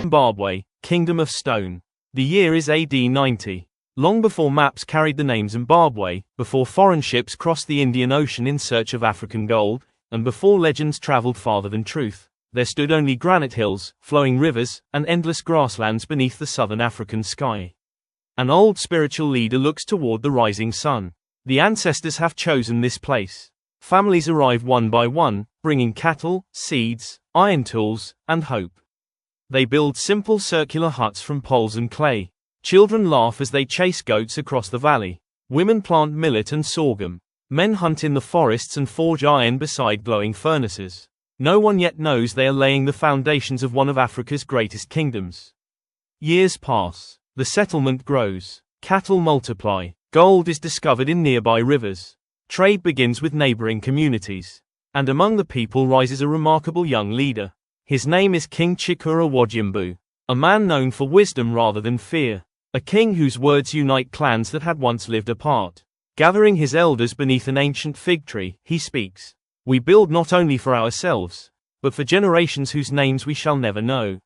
Zimbabwe, Kingdom of Stone. The year is AD 90. Long before maps carried the name Zimbabwe, before foreign ships crossed the Indian Ocean in search of African gold, and before legends traveled farther than truth, there stood only granite hills, flowing rivers, and endless grasslands beneath the southern African sky. An old spiritual leader looks toward the rising sun. The ancestors have chosen this place. Families arrive one by one, bringing cattle, seeds, iron tools, and hope. They build simple circular huts from poles and clay. Children laugh as they chase goats across the valley. Women plant millet and sorghum. Men hunt in the forests and forge iron beside glowing furnaces. No one yet knows they are laying the foundations of one of Africa's greatest kingdoms. Years pass. The settlement grows. Cattle multiply. Gold is discovered in nearby rivers. Trade begins with neighboring communities. And among the people rises a remarkable young leader. His name is King Chikura Wajimbu, a man known for wisdom rather than fear. A king whose words unite clans that had once lived apart. Gathering his elders beneath an ancient fig tree, he speaks. We build not only for ourselves, but for generations whose names we shall never know.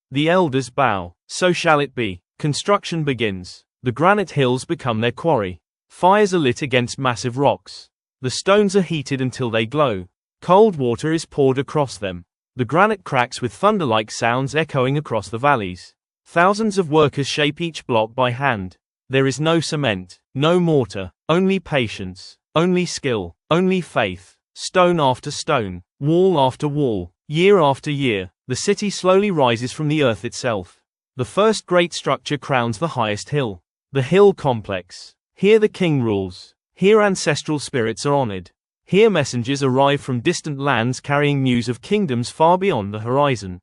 The elders bow. So shall it be. Construction begins. The granite hills become their quarry. Fires are lit against massive rocks. The stones are heated until they glow. Cold water is poured across them. The granite cracks with thunder-like sounds echoing across the valleys. Thousands of workers shape each block by hand. There is no cement, no mortar, only patience, only skill, only faith. Stone after stone, wall after wall, year after year, the city slowly rises from the earth itself. The first great structure crowns the highest hill. The hill complex. Here the king rules. Here ancestral spirits are honored. Here messengers arrive from distant lands carrying news of kingdoms far beyond the horizon.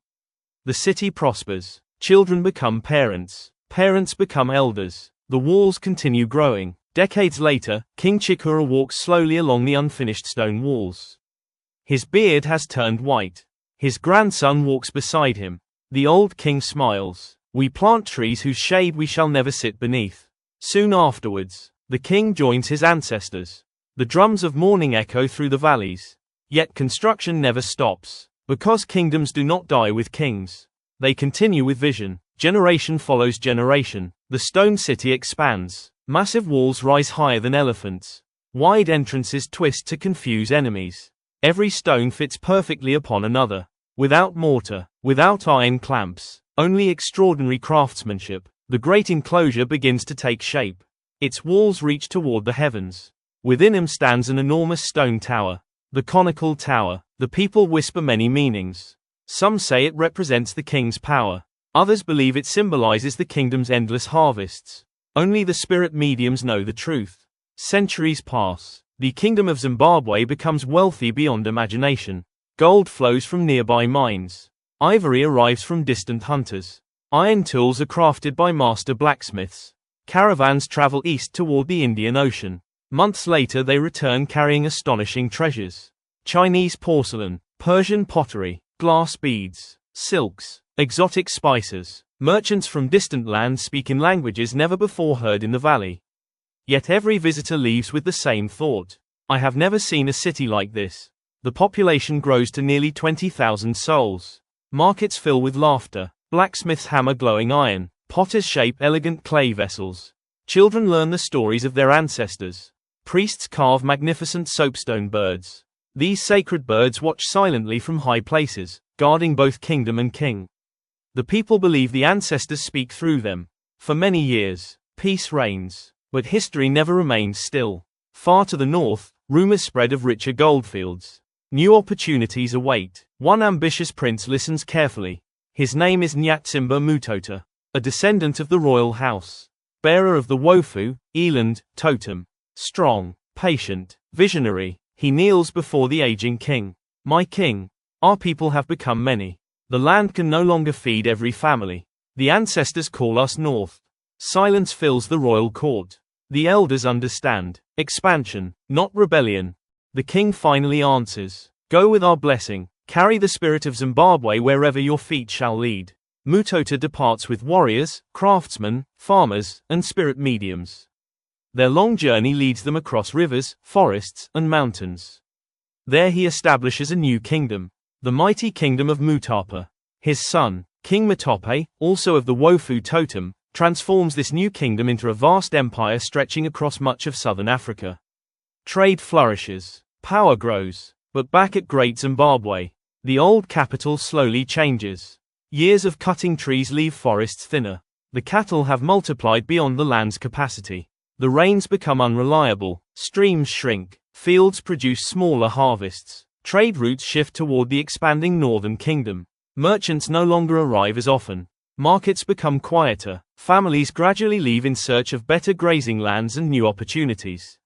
The city prospers. Children become parents. Parents become elders. The walls continue growing. Decades later, King Chikura walks slowly along the unfinished stone walls. His beard has turned white. His grandson walks beside him. The old king smiles. We plant trees whose shade we shall never sit beneath. Soon afterwards, the king joins his ancestors. The drums of mourning echo through the valleys. Yet construction never stops. Because kingdoms do not die with kings. They continue with vision. Generation follows generation. The stone city expands. Massive walls rise higher than elephants. Wide entrances twist to confuse enemies. Every stone fits perfectly upon another. Without mortar, without iron clamps, only extraordinary craftsmanship, the great enclosure begins to take shape. Its walls reach toward the heavens. Within him stands an enormous stone tower. The conical tower. The people whisper many meanings. Some say it represents the king's power. Others believe it symbolizes the kingdom's endless harvests. Only the spirit mediums know the truth. Centuries pass. The kingdom of Zimbabwe becomes wealthy beyond imagination. Gold flows from nearby mines. Ivory arrives from distant hunters. Iron tools are crafted by master blacksmiths. Caravans travel east toward the Indian Ocean. Months later they return carrying astonishing treasures. Chinese porcelain, Persian pottery, glass beads, silks, exotic spices. Merchants from distant lands speak in languages never before heard in the valley. Yet every visitor leaves with the same thought. I have never seen a city like this. The population grows to nearly 20,000 souls. Markets fill with laughter. Blacksmiths hammer glowing iron. Potters shape elegant clay vessels. Children learn the stories of their ancestors. Priests carve magnificent soapstone birds. These sacred birds watch silently from high places, guarding both kingdom and king. The people believe the ancestors speak through them. For many years, peace reigns. But history never remains still. Far to the north, rumors spread of richer goldfields. New opportunities await. One ambitious prince listens carefully. His name is Nyatsimba Mutota, a descendant of the royal house. Bearer of the Wofu, Eland, totem. Strong, patient, visionary, he kneels before the aging king. My king, our people have become many. The land can no longer feed every family. The ancestors call us north. Silence fills the royal court. The elders understand. Expansion, not rebellion. The king finally answers. Go with our blessing. Carry the spirit of Zimbabwe wherever your feet shall lead. Mutota departs with warriors, craftsmen, farmers, and spirit mediums. Their long journey leads them across rivers, forests, and mountains. There he establishes a new kingdom. The mighty kingdom of Mutapa. His son, King Matope, also of the Wofu totem, transforms this new kingdom into a vast empire stretching across much of southern Africa. Trade flourishes, power grows, but back at Great Zimbabwe, the old capital slowly changes. Years of cutting trees leave forests thinner. The cattle have multiplied beyond the land's capacity. The rains become unreliable, streams shrink, fields produce smaller harvests. Trade routes shift toward the expanding northern kingdom. Merchants no longer arrive as often. Markets become quieter. Families gradually leave in search of better grazing lands and new opportunities.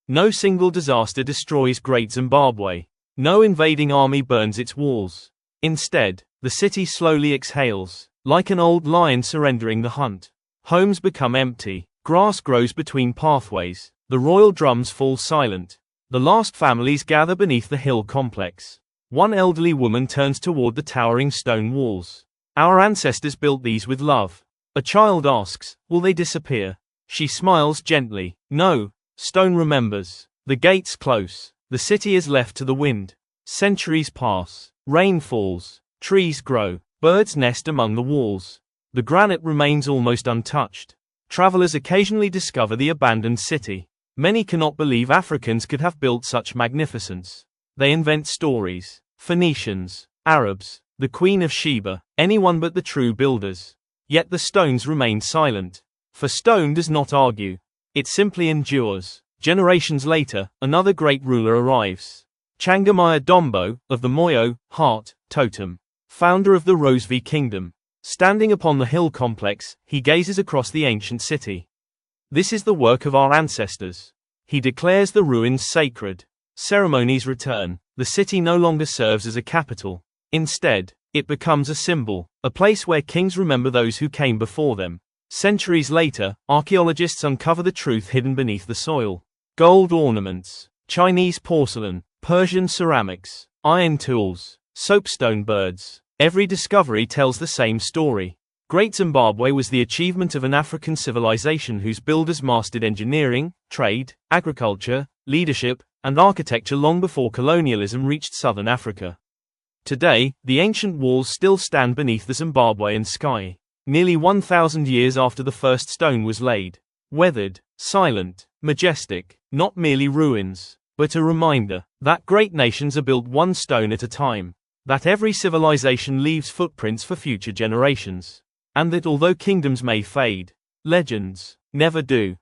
No single disaster destroys Great Zimbabwe. No invading army burns its walls. Instead, the city slowly exhales, like an old lion surrendering the hunt. Homes become empty. Grass grows between pathways. The royal drums fall silent. The last families gather beneath the hill complex. One elderly woman turns toward the towering stone walls. Our ancestors built these with love. A child asks, will they disappear? She smiles gently. No, stone remembers. The gates close. The city is left to the wind. Centuries pass. Rain falls. Trees grow. Birds nest among the walls. The granite remains almost untouched. Travelers occasionally discover the abandoned city. Many cannot believe Africans could have built such magnificence. They invent stories. Phoenicians, Arabs, the Queen of Sheba, anyone but the true builders. Yet the stones remain silent. For stone does not argue. It simply endures. Generations later, another great ruler arrives. Changamaya Dombo, of the Moyo, heart, totem. Founder of the Rosevi kingdom. Standing upon the hill complex, he gazes across the ancient city. This is the work of our ancestors. He declares the ruins sacred. Ceremonies return. The city no longer serves as a capital. Instead, it becomes a symbol, a place where kings remember those who came before them. Centuries later, archaeologists uncover the truth hidden beneath the soil. Gold ornaments, Chinese porcelain, Persian ceramics, iron tools, soapstone birds. Every discovery tells the same story. Great Zimbabwe was the achievement of an African civilization whose builders mastered engineering, trade, agriculture, leadership, and architecture long before colonialism reached southern Africa. Today, the ancient walls still stand beneath the Zimbabwean sky, nearly 1,000 years after the first stone was laid. Weathered, silent, majestic, not merely ruins, but a reminder that great nations are built one stone at a time, that every civilization leaves footprints for future generations, and that although kingdoms may fade, legends never do.